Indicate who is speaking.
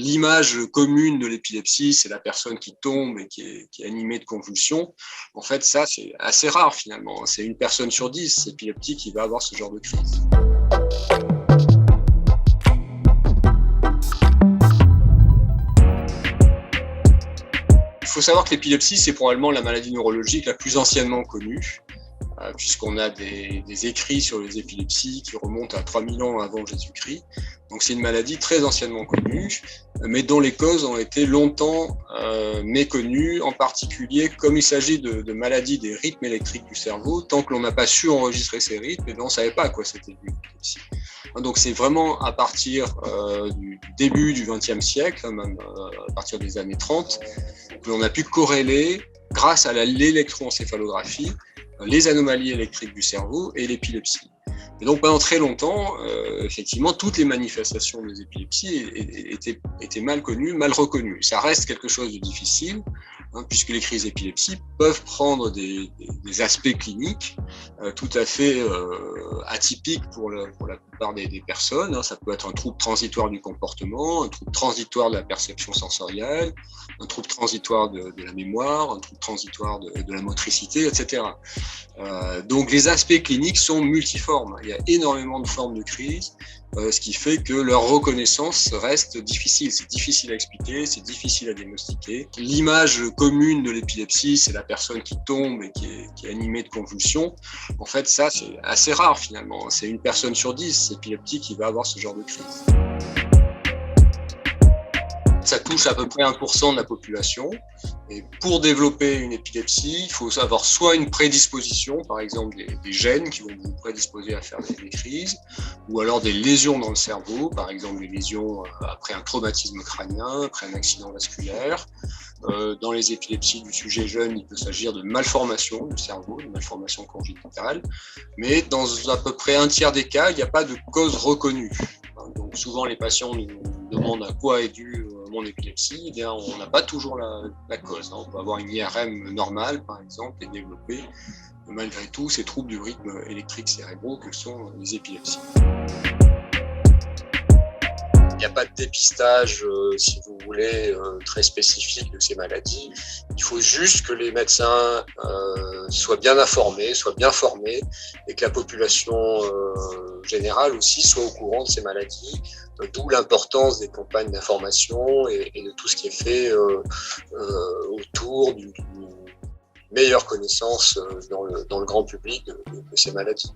Speaker 1: L'image commune de l'épilepsie, c'est la personne qui tombe et qui est animée de convulsions. En fait, ça, c'est assez rare finalement. C'est une personne sur 10 épileptique qui va avoir ce genre de crise. Il faut savoir que l'épilepsie, c'est probablement la maladie neurologique la plus anciennement connue, puisqu'on a des écrits sur les épilepsies qui remontent à 3000 ans avant Jésus-Christ. Donc c'est une maladie très anciennement connue, mais dont les causes ont été longtemps méconnues, en particulier comme il s'agit de maladies des rythmes électriques du cerveau, tant que l'on n'a pas su enregistrer ces rythmes, et bien on ne savait pas à quoi c'était dû l'épilepsie. Donc c'est vraiment à partir du début du XXe siècle, même à partir des années 30, que l'on a pu corréler, grâce à l'électroencéphalographie, les anomalies électriques du cerveau et l'épilepsie. Et donc pendant très longtemps, effectivement, toutes les manifestations des épilepsies étaient mal connues, mal reconnues. Ça reste quelque chose de difficile, puisque les crises d'épilepsie peuvent prendre des aspects cliniques tout à fait atypiques pour la plupart des personnes. Ça peut être un trouble transitoire du comportement, un trouble transitoire de la perception sensorielle, un trouble transitoire de la mémoire, un trouble transitoire de la motricité, etc. Donc les aspects cliniques sont multiformes. Il y a énormément de formes de crise, ce qui fait que leur reconnaissance reste difficile. C'est difficile à expliquer, c'est difficile à diagnostiquer. L'image commune de l'épilepsie, c'est la personne qui tombe et qui est animée de convulsions. En fait, ça, c'est assez rare finalement. C'est une personne sur 10 épileptique qui va avoir ce genre de crise. Ça touche à peu près 1% de la population. Et pour développer une épilepsie, il faut avoir soit une prédisposition, par exemple des gènes qui vont vous prédisposer à faire des crises, ou alors des lésions dans le cerveau, par exemple des lésions après un traumatisme crânien, après un accident vasculaire. Dans les épilepsies du sujet jeune, il peut s'agir de malformations du cerveau, de malformations congénitales, mais dans à peu près un tiers des cas, il n'y a pas de cause reconnue. Donc souvent les patients nous demandent à quoi est due mon épilepsie. Eh bien, on n'a pas toujours la cause. On peut avoir une IRM normale, par exemple, et développer malgré tout ces troubles du rythme électrique cérébraux que sont les épilepsies. Il n'y a pas de dépistage, si vous voulez, très spécifique de ces maladies. Il faut juste que les médecins soient bien informés, soient bien formés, et que la population générale aussi soit au courant de ces maladies, d'où l'importance des campagnes d'information et de tout ce qui est fait autour d'une meilleure connaissance dans le grand public de ces maladies.